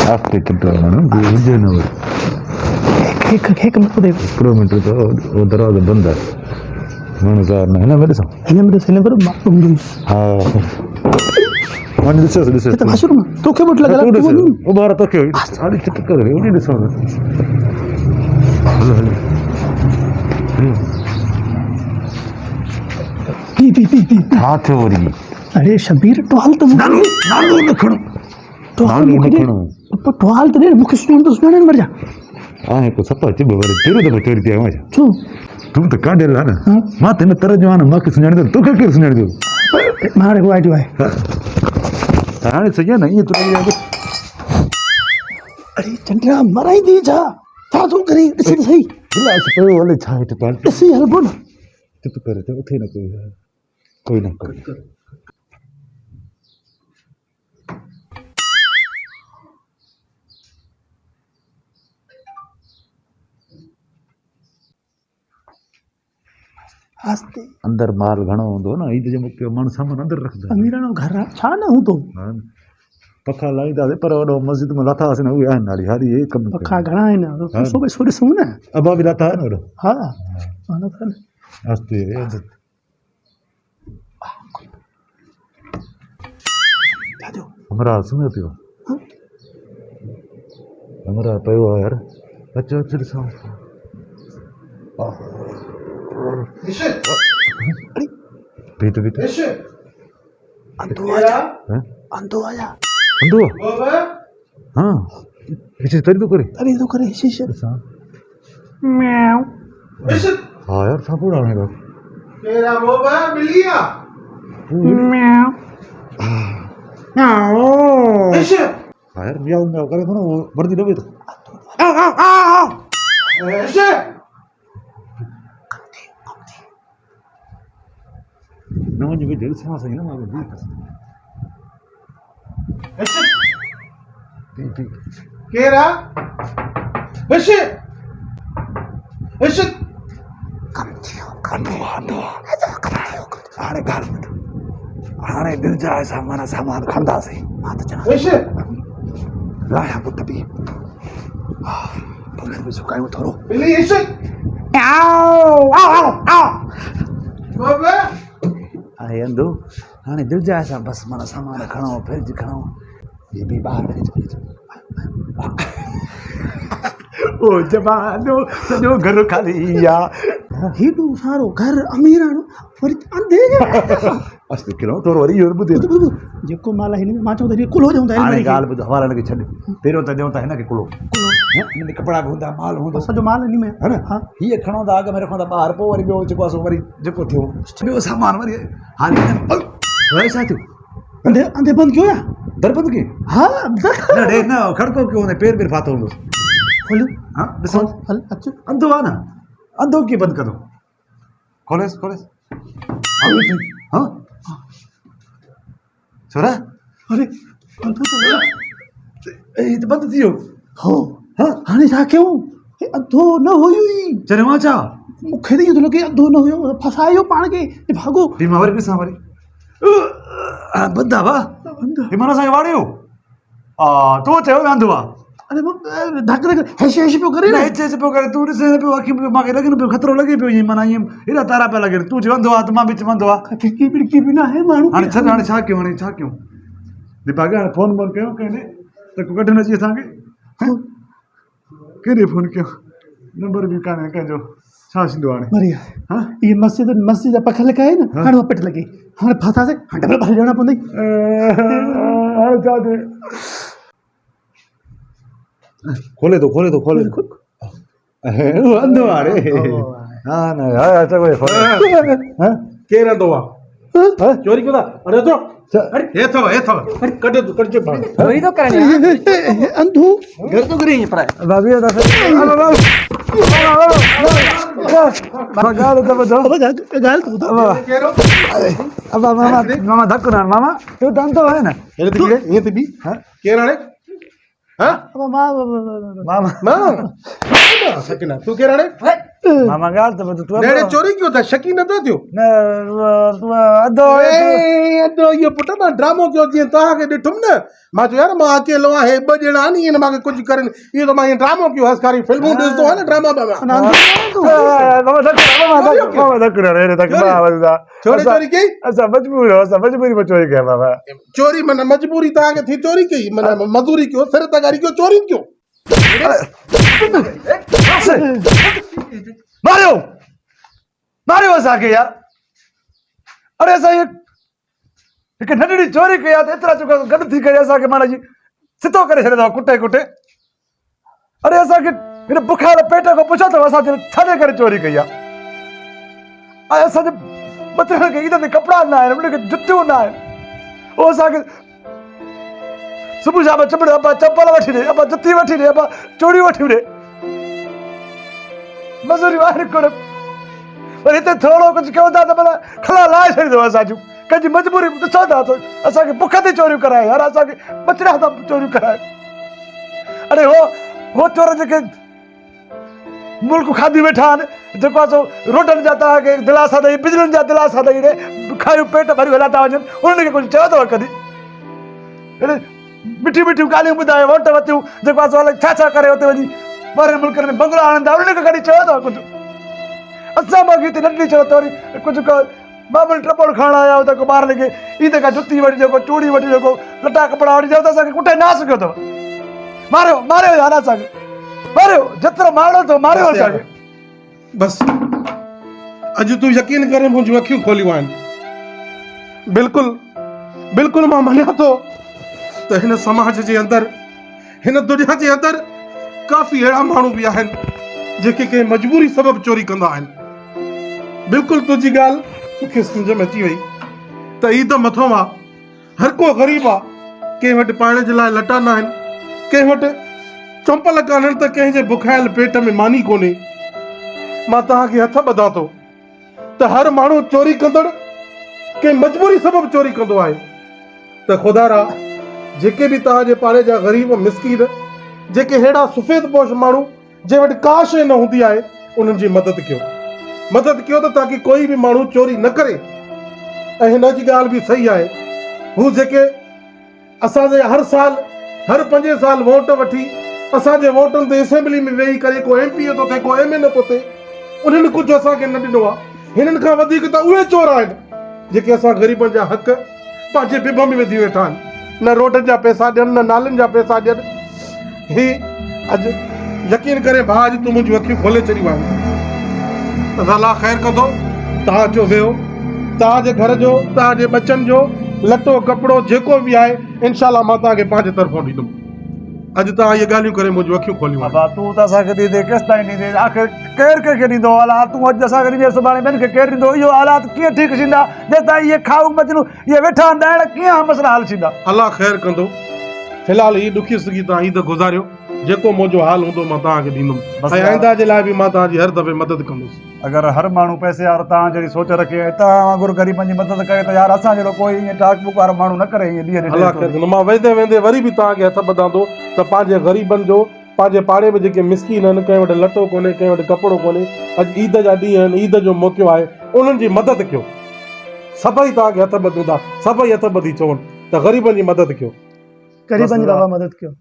After Kitana, January. Kilometer or the other Bunda. One is our medicine. I never say never. One is this. Talk about like about Tokyo. I did typical. You did this one. Theory. अरे Shabir towel तो नालू लखणो तो towel तो नहीं मुख्य सुन तो सुनने मर जा आए को सपा चिब बारे तेरे तो तेरे दिया मजा तू तुम तो कांडे ला ना मां तेने तरह जवान मां के सुनने दे तू क्या सुनने दे मारे को आईडी भाई ताने सही है नहीं तो ये अरे चंद्रा मराई दी जा था तू करी इसे सही बुला से पे वाले छाए तो पाल इसे हेल्प ना तो करे तो उठे ना कोई ना करे आस्ते अंदर माल घणो होंदो ना ई जे मुके मन सामान अंदर रखदा अमीरानो घर छा ना हूं तो पखा लाईंदा पर ओडो मस्जिद में लाथा से ना उहे आन नाली हारी ए कम पखा घणा है ना सो बे सोरे सु ना अबा भी लाथा है ना ओडो हां मानो था आस्ते जादो हमरा सुने पियो हमरा पयो यार अच्छा अच्छा सा Begitu. Antu aja. Antu. हाँ इसे तरी तो करे शीशे म्याऊ हाँ यार था पूरा आने का तेरा बोबा मिलिया म्याऊ म्याऊ हाँ यार म्याऊ म्याऊ करे तो ना वो वर्दी डबे तो ऐसे नमन जी भी जेल से आ सही ना मालूम नहीं ऐसे ठीक केरा ऐसे ऐसे अंदो आने दिल जाए सामान खंदा से ऐसे लाया पुट भी पकड़ में सुकायूं थोरो मिली ऐसे बोबा आए अंदो आने दिल जाए सा बस माना सामान खणो फ्रिज खणो ये भी बाहर में चली ओ जमानो सजो घर खाली या हेडू सारो घर अमीरानो वरी अंधे अस्ति किलो तोर वरी और बुदे जेको माल हिन में मां चो त कुल हो जाऊं त हाणे गाल बुध हवाला लगे छड तेरो त देऊ त हिन के कुलो इन कपड़ा हुंदा माल हुंदो सजो माल हिन में है ना हां ये खणो दा आगे में रखो दा बाहर पो वरी बियो जेको असो वरी जेको थियो बियो सामान वरी हाली वही साथी अंधे बंद क्यों या दर बंद के हां न डे न खड़को क्यों ने पैर पैर फातो हुंदो खोलो हां ॾिसो हल अच्छा अंधो आ ना अंधो की बंद करो खोलेस हाँ छोरा अरे अंधो तो ए तो बंद थियो हो हाँ हाने छा क्यों अंधो न होई चले वहां चा मुखे तो तो लगे अंधो न होयो फसायो पाण के भागो बीमारी के सामरी बंदा वा बीमारा सा वाड़ियो तो चयो अंधवा अरे धक हैश पे करे ना ऐसे पे करे तू से पे आखी पे माके लगे पे खतरो लगे पे ये मना ये इरा तारा पे लगे तू जो अंधवा आत्मा बीच मंधवा खिड़की भी ना है मानू हाने छा क्यों दिपागा फोन बंद कयो कहने तो कट न जी सांगे केरे फोन कयो नंबर भी काने कजो छा सिंधु आने मरिया हां ये मस्जिद पखल का है ना हाने पट लगे हाने फसा से डबल भर जाना पंदई हां जा दे खोले तो अंधो अरे हां ना अच्छा कोई हां केरा दोवा चोरी क्यों था अरे तो अरे ये तो अरे कट वही तो करने अंधो घर तो करे ये पर बाबी दा गाल तो अब मामा धक्क ना मामा तू दंतो है ना ये तो भी केरा रे हां मामा सकना तू केरा रे मामा ॻाल्हि त ॿुध तूं नेड़े चोरी कयो था शकी नथा थियो न तूं अधो एॾो इहो पुट न ड्रामो कयो जीअं तव्हांखे ॾिठुमि न मां चयो यार मां अकेलो आहे ॿ ॼणा आहिनि इहे मूंखे कुझु करनि इहो त मां ईअं ड्रामो कयो हसकारी फिल्मूं ॾिसंदो आहे न ड्रामा छोड़े चोरी कई असां मजबूरी में चोरी कया बाबा चोरी माना मजबूरी तव्हांखे थी चोरी कई माना मज़दूरी कयो सिर तगारी कयो चोरी कयो मारियो असांखे यार अरे असां हिकु नंढड़ी चोरी कई आहे त एतिरा चुका गॾु थी करे असांखे माना जी सिधो करे छॾियो कुटे कुटे अरे असांखे हिन बुखार पेट खां पुछो अथव असां छॾे करे चोरी कई आहे ऐं असांजे बचड़नि खे ईद ते कपिड़ा न आहिनि उनखे जुतियूं न आहिनि उहो असांखे सुबुह शाम चिमिड़े अबा चपल वठी ॾे अबा जुती वठी ॾे अबा चूड़ियूं वठी ॾे मज़ूरियूं आहिनि कोन पर हिते थोरो कुझु कयूं था त भला खला लाहे छॾींदो असांजूं कंहिंजी मजबूरी ॾिसो था असांखे बुख ते चोरियूं कराए यार असांखे बचड़ा था चोरियूं कराए अरे हो चोर जेके मुल्क खाधी वेठा आहिनि जेको आहे सो रोडनि जा तव्हांखे दिलासा ॾेई बिजलियुनि जा दिलासा ॾेई ॾे खायूं पेट भरियूं हलिया था वञनि उन्हनि खे कुझु चयो अथव कॾहिं हेॾे मिठियूं मिठियूं ॻाल्हियूं ॿुधाए वोट वरितियूं जेको आहे सो अलाए छा छा करे हुते वञी ॿाहिरि मुल्कनि में बंगला आणनि था उन्हनि खे कॾहिं चयो अथव कुझु असां बाक़ी हिते नंढड़ी चयो त वरी कुझु मामूली टपोड़ खणण आया हुआ त को ॿार खे ईद खां जुती वठी जेको चूड़ी वठी जेको लटा कपिड़ा वठी चयो त असांखे कुटे नास कयो अथव मारियो यार असांखे मारियो जेतिरो मारियो अथव मारियो असांखे बसि अॼु तूं यकीन करे मुंहिंजूं अखियूं खोलियूं आहिनि बिल्कुलु मां मञा थो त हिन समाज जे अंदरि हिन दुनिया जे अंदरि काफ़ी अहिड़ा माण्हू बि आहिनि जेके कंहिं मजबूरी सबबु चोरी कंदा आहिनि बिल्कुलु तुंहिंजी ॻाल्हि मूंखे सम्झ में अची वई त ईद मथां आहे हर को ग़रीब आहे कंहिं वटि पाइण जे लाइ लटा न आहिनि कंहिं वटि चंपल कान्हनि त कंहिंजे बुखायल पेट में मानी कोन्हे मां तव्हांखे हथ ॿधां थो त हर माण्हू चोरी कंदड़ कंहिं मजबूरी सबबु चोरी कंदो आहे त ख़ुदा जेके बि तव्हांजे पाड़े जा ग़रीब मिसकीन जेके अहिड़ा सफ़ेद पोश माण्हू जंहिं वटि का शइ न हूंदी आहे उन्हनि जी मदद कयो त ताकी कोई बि माण्हू चोरी न करे ऐं हिन जी ॻाल्हि बि सही आहे हू जेके असांजे हर साल हर 5 साल वोट वठी असांजे वोटनि ते असेंबली में वेही करे को MP थो थिए को MA थो थिए उन्हनि कुझु असांखे न ॾिनो आहे हिननि खां वधीक त उहे चोर आहिनि जेके असां ग़रीबनि जा हक़ पंहिंजे बिब में विझी वेठा आहिनि न रोडनि जा पैसा ॾियनि न नालनि जा पैसा ॾियनि ही अॼु यकीन करे भाउ अॼु तूं मुंहिंजूं अखियूं खोले छॾियूं आहिनि अलाह ख़ैरु कंदो तव्हांजो वेहो तव्हांजे घर जो तव्हांजे बचनि जो लटो कपिड़ो जेको बि आहे इनशाला मां तव्हांखे पंहिंजे तरफ़ां ॾींदुमि अॼु तव्हां इहे ॻाल्हियूं करे मुंहिंजूं अखियूं खोलियूं बाबा तूं त असांखे ॾींदे केसि ताईं ॾींदे आख़िर केरु कंहिंखे ॾींदो अला तूं अॼु असांखे ॾींदे सुभाणे ॿियनि खे केरु ॾींदो इहो हालात कीअं ठीकु थींदा जेसि ताईं इहे खाऊ मजनू इहे वेठा आहिनि ॾाइण कीअं मसइला हल थींदा अलाह ख़ैरु कंदो फ़िलहालु हीअ ॾुखी सुखी तव्हां ईद गुज़ारियो जेको मुंहिंजो हाल हूंदो मां तव्हांखे ॾींदुमि ऐं आइंदा जे लाइ बि मां तव्हांजी हर दफ़े मदद कंदुसि अगरि हर माण्हू पैसे वारो तव्हां जहिड़ी सोच रखे तव्हां वांगुरु ग़रीबनि जी मदद करे त यार असां जहिड़ो कोई ईअं टाक बुक वारो माण्हू न करे ईअं अलाह ख़ैरु कंदो मां वेंदे वरी बि तव्हांखे हथ ॿधां थो त पंहिंजे ग़रीबनि जो पंहिंजे पाड़े में जेके मिसकीन आहिनि कंहिं वटि लटो कोन्हे कंहिं वटि कपिड़ो कोन्हे अॼु ईद जा ॾींहं आहिनि ईद जो मौक़ो आहे उन्हनि जी मदद कयो सभई तव्हांखे हथ ॿधूं था सभई हथ ॿधी चवनि त ग़रीबनि जी मदद कयो ग़रीबनि जी बाबा मदद कयो